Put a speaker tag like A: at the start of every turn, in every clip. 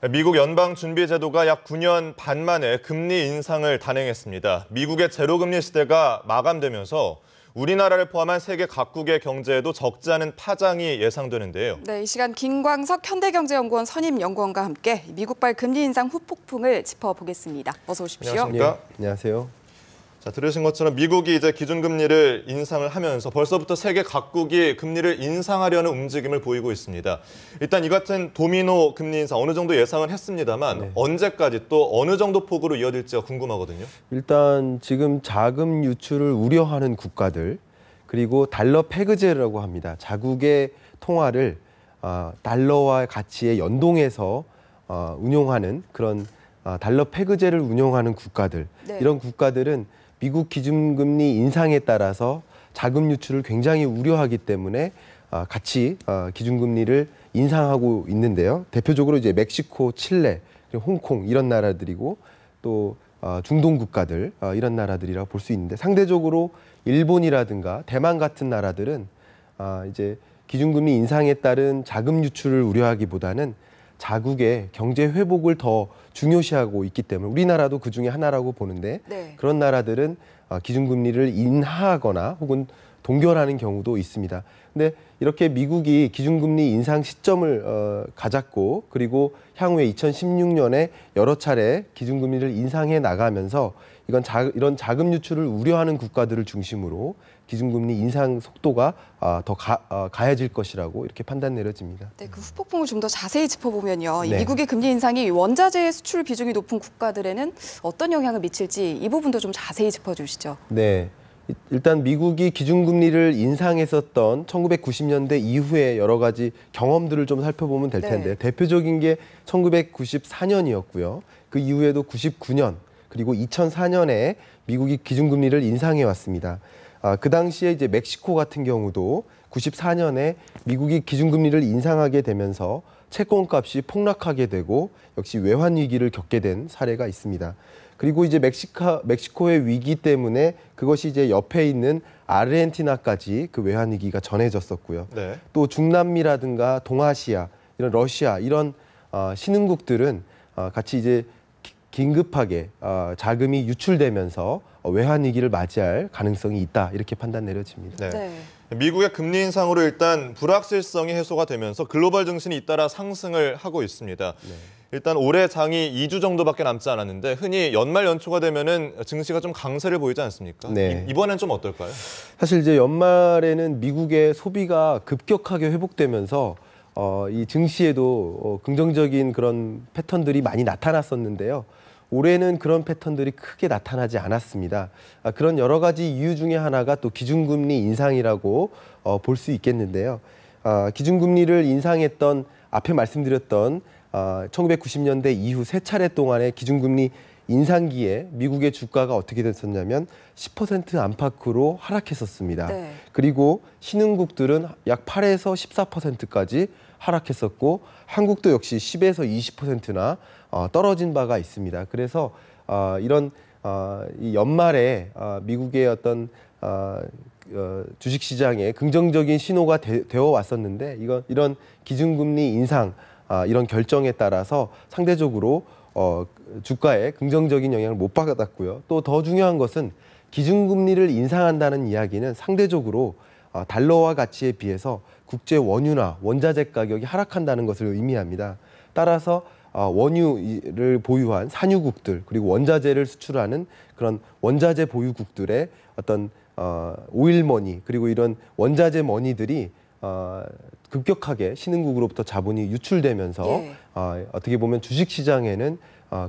A: 미국 연방준비제도가 약 9년 반 만에 금리 인상을 단행했습니다. 미국의 제로금리 시대가 마감되면서 우리나라를 포함한 세계 각국의 경제에도 적지 않은 파장이 예상되는데요.
B: 네, 이 시간 김광석 현대경제연구원 선임연구원과 함께 미국발 금리 인상 후폭풍을 짚어보겠습니다. 어서 오십시오.
A: 안녕하십니까?
C: 네, 안녕하세요.
A: 자, 들으신 것처럼 미국이 이제 기준금리를 인상을 하면서 벌써부터 세계 각국이 금리를 인상하려는 움직임을 보이고 있습니다. 일단 이 같은 도미노 금리 인상 어느 정도 예상은 했습니다만 언제까지 또 어느 정도 폭으로 이어질지가 궁금하거든요.
C: 일단 지금 자금 유출을 우려하는 국가들, 그리고 달러 페그제라고 합니다. 자국의 통화를 달러와 가치에 연동해서 운용하는 그런 달러 페그제를 운용하는 국가들, 이런 국가들은 미국 기준금리 인상에 따라서 자금 유출을 굉장히 우려하기 때문에 같이 기준금리를 인상하고 있는데요. 대표적으로 이제 멕시코, 칠레, 홍콩 이런 나라들이고 또 중동 국가들 이런 나라들이라고 볼 수 있는데, 상대적으로 일본이라든가 대만 같은 나라들은 이제 기준금리 인상에 따른 자금 유출을 우려하기보다는 자국의 경제 회복을 더 중요시하고 있기 때문에 우리나라도 그 중에 하나라고 보는데, 그런 나라들은 기준금리를 인하하거나 혹은 동결하는 경우도 있습니다. 근데 이렇게 미국이 기준금리 인상 시점을 가졌고, 그리고 향후에 2016년에 여러 차례 기준금리를 인상해 나가면서 이런 자금 유출을 우려하는 국가들을 중심으로 기준금리 인상 속도가 더 가해질 것이라고 이렇게 판단 내려집니다.
B: 네, 그 후폭풍을 좀 더 자세히 짚어보면요. 이 미국의 금리 인상이 원자재 수출 비중이 높은 국가들에는 어떤 영향을 미칠지 이 부분도 좀 자세히 짚어주시죠.
C: 네. 일단 미국이 기준금리를 인상했었던 1990년대 이후에 여러 가지 경험들을 좀 살펴보면 될 텐데, 대표적인 게 1994년이었고요. 그 이후에도 99년 그리고 2004년에 미국이 기준금리를 인상해 왔습니다. 그 당시에 이제 멕시코 같은 경우도 94년에 미국이 기준금리를 인상하게 되면서 채권값이 폭락하게 되고 역시 외환 위기를 겪게 된 사례가 있습니다. 그리고 이제 멕시코의 위기 때문에 그것이 이제 옆에 있는 아르헨티나까지 그 외환 위기가 전해졌었고요. 또 중남미라든가 동아시아, 이런 러시아 이런 신흥국들은 같이 이제 긴급하게 자금이 유출되면서 외환 위기를 맞이할 가능성이 있다, 이렇게 판단 내려집니다.
A: 미국의 금리 인상으로 일단 불확실성이 해소가 되면서 글로벌 증시는 잇따라 상승을 하고 있습니다. 일단 올해 장이 2주 정도밖에 남지 않았는데 흔히 연말 연초가 되면은 증시가 좀 강세를 보이지 않습니까? 이번엔 좀 어떨까요?
C: 사실 이제 연말에는 미국의 소비가 급격하게 회복되면서 이 증시에도 긍정적인 그런 패턴들이 많이 나타났었는데요. 올해는 그런 패턴들이 크게 나타나지 않았습니다. 그런 여러 가지 이유 중에 하나가 또 기준금리 인상이라고 볼 수 있겠는데요. 기준금리를 인상했던 앞에 말씀드렸던 1990년대 이후 세 차례 동안의 기준금리 인상기에 미국의 주가가 어떻게 됐었냐면 10% 안팎으로 하락했었습니다. 그리고 신흥국들은 약 8에서 14%까지 하락했었고, 한국도 역시 10에서 20%나 떨어진 바가 있습니다. 그래서 이런 이 연말에 미국의 어떤 주식시장에 긍정적인 신호가 되어 왔었는데, 이런 기준금리 인상 이런 결정에 따라서 상대적으로 주가에 긍정적인 영향을 못 받았고요. 또 더 중요한 것은 기준금리를 인상한다는 이야기는 상대적으로 달러와 가치에 비해서 국제 원유나 원자재 가격이 하락한다는 것을 의미합니다. 따라서 원유를 보유한 산유국들, 그리고 원자재를 수출하는 그런 원자재 보유국들의 어떤 오일머니, 그리고 이런 원자재 머니들이 급격하게 신흥국으로부터 자본이 유출되면서 어떻게 보면 주식시장에는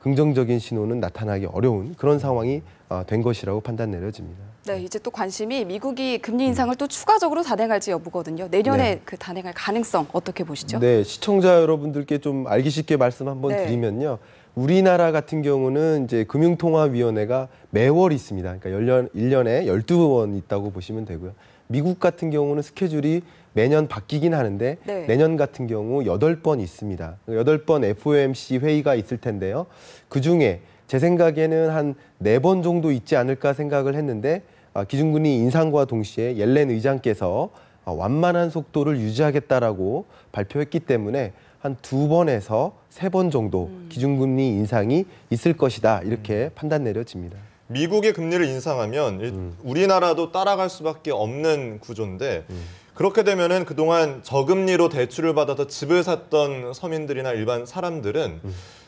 C: 긍정적인 신호는 나타나기 어려운 그런 상황이 된 것이라고 판단 내려집니다.
B: 네, 이제 또 관심이 미국이 금리 인상을 또 추가적으로 단행할지 여부거든요. 내년에 그 단행할 가능성 어떻게 보시죠?
C: 네, 시청자 여러분들께 좀 알기 쉽게 말씀 한번 드리면요. 우리나라 같은 경우는 이제 금융통화위원회가 매월 있습니다. 그러니까 1년에 12번 있다고 보시면 되고요. 미국 같은 경우는 스케줄이 매년 바뀌긴 하는데 내년 같은 경우 8번 있습니다. 8번 FOMC 회의가 있을 텐데요. 그중에 제 생각에는 한 4번 정도 있지 않을까 생각을 했는데, 기준금리 인상과 동시에 옐렌 의장께서 완만한 속도를 유지하겠다라고 발표했기 때문에 한 2번에서 3번 정도 기준금리 인상이 있을 것이다. 이렇게 판단 내려집니다.
A: 미국의 금리를 인상하면 우리나라도 따라갈 수밖에 없는 구조인데 그렇게 되면은 그동안 저금리로 대출을 받아서 집을 샀던 서민들이나 일반 사람들은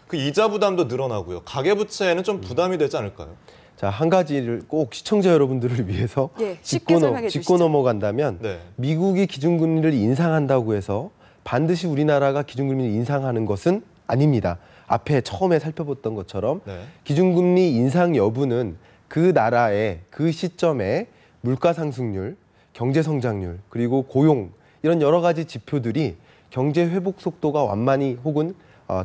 A: 그 이자 부담도 늘어나고요. 가계부채에는 좀 부담이 되지 않을까요?
C: 자, 한 가지를 꼭 시청자 여러분들을 위해서
B: 예, 쉽게 설명해
C: 짚고
B: 주시죠.
C: 넘어간다면
A: 네.
C: 미국이 기준금리를 인상한다고 해서 반드시 우리나라가 기준금리를 인상하는 것은 아닙니다. 앞에 처음에 살펴봤던 것처럼
A: 네.
C: 기준금리 인상 여부는 그 나라의 그 시점에 물가 상승률, 경제 성장률, 그리고 고용 이런 여러 가지 지표들이 경제 회복 속도가 완만히 혹은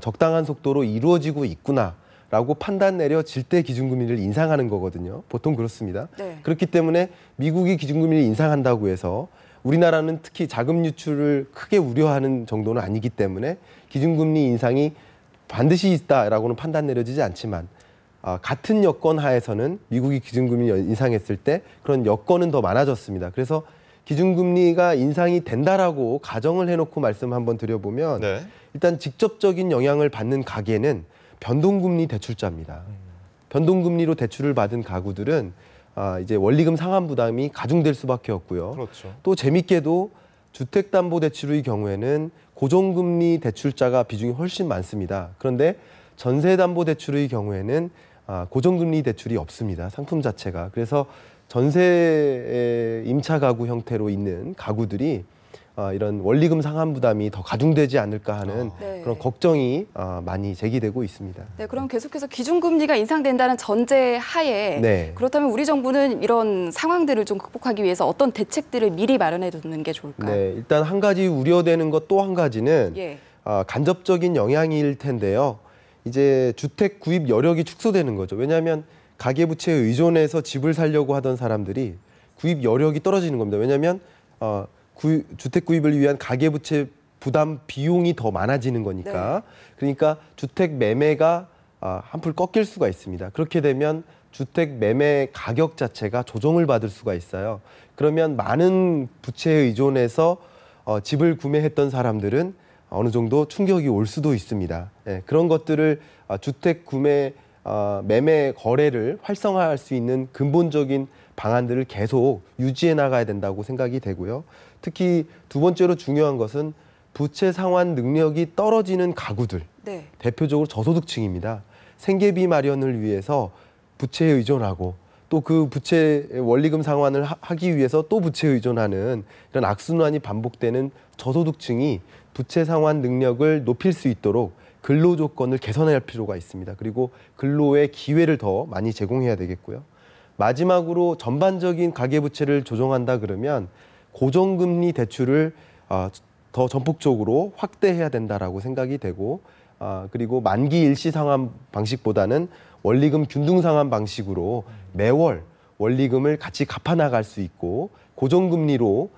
C: 적당한 속도로 이루어지고 있구나라고 판단 내려질 때 기준금리를 인상하는 거거든요. 보통 그렇습니다.
B: 네.
C: 그렇기 때문에 미국이 기준금리를 인상한다고 해서 우리나라는 특히 자금 유출을 크게 우려하는 정도는 아니기 때문에 기준금리 인상이 반드시 있다라고는 판단 내려지지 않지만 같은 여건 하에서는 미국이 기준금리 인상했을 때 그런 여건은 더 많아졌습니다. 그래서 기준금리가 인상이 된다라고 가정을 해놓고 말씀 한번 드려보면
A: 네.
C: 일단 직접적인 영향을 받는 가계는 변동금리 대출자입니다. 변동금리로 대출을 받은 가구들은 이제 원리금 상환 부담이 가중될 수밖에 없고요.
A: 그렇죠.
C: 또 재밌게도 주택담보대출의 경우에는 고정금리 대출자가 비중이 훨씬 많습니다. 그런데 전세담보대출의 경우에는 고정금리 대출이 없습니다. 상품 자체가. 그래서 전세 임차 가구 형태로 있는 가구들이 이런 원리금 상환 부담이 더 가중되지 않을까 하는
B: 네.
C: 그런 걱정이 많이 제기되고 있습니다.
B: 네, 그럼 계속해서 기준금리가 인상된다는 전제 하에
C: 네.
B: 그렇다면 우리 정부는 이런 상황들을 좀 극복하기 위해서 어떤 대책들을 미리 마련해 두는 게 좋을까요?
C: 네, 일단 한 가지 우려되는 것 또 한 가지는
B: 예.
C: 간접적인 영향일 텐데요. 이제 주택 구입 여력이 축소되는 거죠. 왜냐하면 가계부채에 의존해서 집을 살려고 하던 사람들이 구입 여력이 떨어지는 겁니다. 왜냐하면 주택 구입을 위한 가계부채 부담 비용이 더 많아지는 거니까. 그러니까 주택 매매가 한풀 꺾일 수가 있습니다. 그렇게 되면 주택 매매 가격 자체가 조정을 받을 수가 있어요. 그러면 많은 부채에 의존해서 집을 구매했던 사람들은 어느 정도 충격이 올 수도 있습니다. 예, 그런 것들을 주택 구매 매매 거래를 활성화할 수 있는 근본적인 방안들을 계속 유지해 나가야 된다고 생각이 되고요. 특히 두 번째로 중요한 것은 부채 상환 능력이 떨어지는 가구들,
B: 네.
C: 대표적으로 저소득층입니다. 생계비 마련을 위해서 부채에 의존하고 또 그 부채 원리금 상환을 하기 위해서 또 부채에 의존하는 이런 악순환이 반복되는 저소득층이 부채 상환 능력을 높일 수 있도록 근로 조건을 개선할 필요가 있습니다. 그리고 근로의 기회를 더 많이 제공해야 되겠고요. 마지막으로 전반적인 가계부채를 조정한다 그러면 고정금리 대출을 더 전폭적으로 확대해야 된다라고 생각이 되고 그리고 만기 일시 상환 방식보다는 원리금 균등 상환 방식으로 매월 원리금을 같이 갚아 나갈 수 있고 고정금리로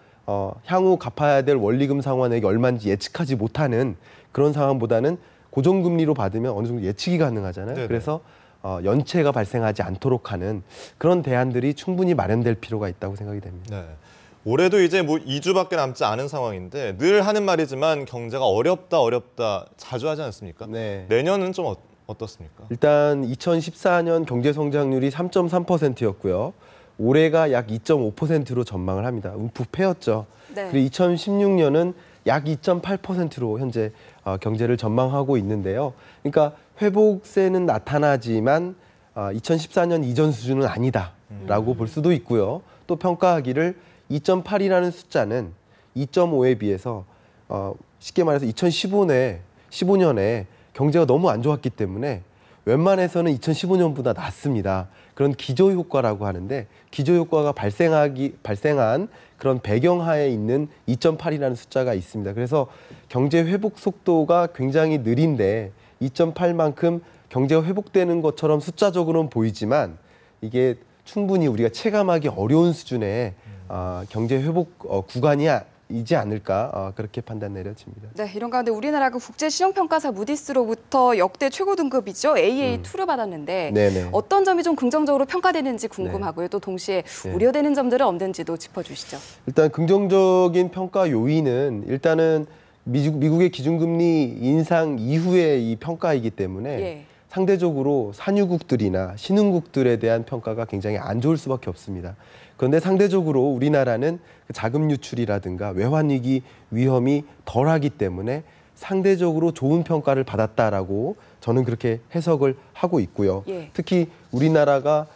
C: 향후 갚아야 될 원리금 상환액이 얼마인지 예측하지 못하는 그런 상황보다는 고정금리로 받으면 어느 정도 예측이 가능하잖아요.
A: 네네.
C: 그래서 연체가 발생하지 않도록 하는 그런 대안들이 충분히 마련될 필요가 있다고 생각이 됩니다.
A: 네. 올해도 이제 뭐 2주밖에 남지 않은 상황인데 늘 하는 말이지만 경제가 어렵다 자주 하지 않습니까?
C: 네.
A: 내년은 좀 어떻습니까?
C: 일단 2014년 경제 성장률이 3.3%였고요. 올해가 약 2.5%로 전망을 합니다. 움푹패였죠.
B: 네.
C: 그리고 2016년은 약 2.8%로 현재 경제를 전망하고 있는데요. 그러니까 회복세는 나타나지만 2014년 이전 수준은 아니다라고 볼 수도 있고요. 또 평가하기를 2.8이라는 숫자는 2.5에 비해서 쉽게 말해서 2015년에 경제가 너무 안 좋았기 때문에 웬만해서는 2015년보다 낫습니다. 그런 기저효과라고 하는데 기저효과가 발생한 그런 배경하에 있는 2.8이라는 숫자가 있습니다. 그래서 경제 회복 속도가 굉장히 느린데 2.8만큼 경제가 회복되는 것처럼 숫자적으로는 보이지만 이게 충분히 우리가 체감하기 어려운 수준의 경제 회복 구간이지 않을까 그렇게 판단 내려집니다.
B: 네, 이런 가운데 우리나라가 국제 신용평가사 무디스로부터 역대 최고 등급이죠. AA2를 받았는데
C: 네네.
B: 어떤 점이 좀 긍정적으로 평가되는지 궁금하고요. 또 동시에
C: 네.
B: 우려되는 점들은 없는지도 짚어주시죠.
C: 일단 긍정적인 평가 요인은 일단은 미국의 기준금리 인상 이후의 이 평가이기 때문에
B: 예.
C: 상대적으로 산유국들이나 신흥국들에 대한 평가가 굉장히 안 좋을 수밖에 없습니다. 그런데 상대적으로 우리나라는 자금 유출이라든가 외환위기 위험이 덜하기 때문에 상대적으로 좋은 평가를 받았다라고 저는 그렇게 해석을 하고 있고요.
B: 예.
C: 특히 우리나라가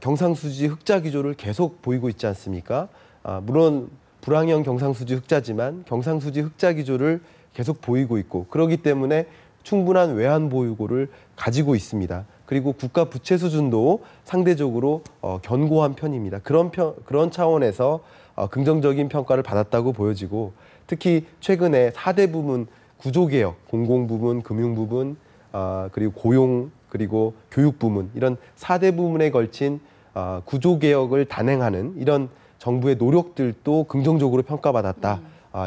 C: 경상수지 흑자 기조를 계속 보이고 있지 않습니까? 물론 불황형 경상수지 흑자지만 경상수지 흑자 기조를 계속 보이고 있고 그렇기 때문에 충분한 외환 보유고를 가지고 있습니다. 그리고 국가 부채 수준도 상대적으로 견고한 편입니다. 그런 차원에서 긍정적인 평가를 받았다고 보여지고 특히 최근에 4대 부문 구조개혁, 공공부문, 금융부문, 그리고 고용, 그리고 교육부문 이런 4대 부문에 걸친 구조개혁을 단행하는 이런 정부의 노력들도 긍정적으로 평가받았다.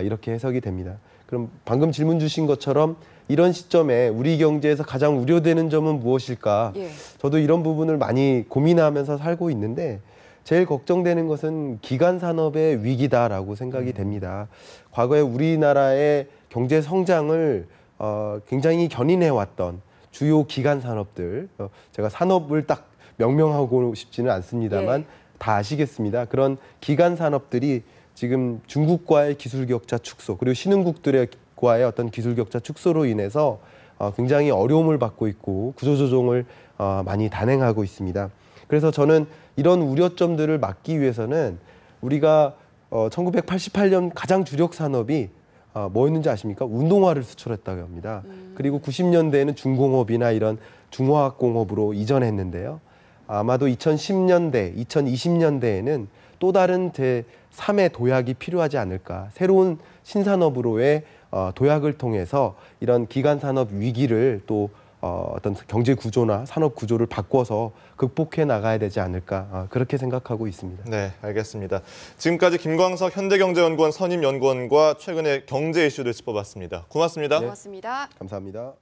C: 이렇게 해석이 됩니다. 그럼 방금 질문 주신 것처럼 이런 시점에 우리 경제에서 가장 우려되는 점은 무엇일까?
B: 예.
C: 저도 이런 부분을 많이 고민하면서 살고 있는데 제일 걱정되는 것은 기간 산업의 위기다라고 생각이 됩니다. 과거에 우리나라의 경제 성장을 굉장히 견인해 왔던 주요 기간 산업들, 제가 산업을 딱 명명하고 싶지는 않습니다만
B: 예.
C: 다 아시겠습니다. 그런 기간 산업들이 지금 중국과의 기술 격차 축소 그리고 신흥국들과의 어떤 기술 격차 축소로 인해서 굉장히 어려움을 받고 있고 구조조정을 많이 단행하고 있습니다. 그래서 저는 이런 우려점들을 막기 위해서는 우리가 1988년 가장 주력 산업이 뭐였는지 아십니까? 운동화를 수출했다고 합니다. 그리고 90년대에는 중공업이나 이런 중화학공업으로 이전했는데요. 아마도 2010년대, 2020년대에는 또 다른 제3의 도약이 필요하지 않을까. 새로운 신산업으로의 도약을 통해서 이런 기간 산업 위기를 또 어떤 경제 구조나 산업 구조를 바꿔서 극복해 나가야 되지 않을까. 그렇게 생각하고 있습니다.
A: 네, 알겠습니다. 지금까지 김광석 현대경제연구원 선임연구원과 최근의 경제 이슈를 짚어봤습니다. 고맙습니다.
B: 고맙습니다.
C: 감사합니다.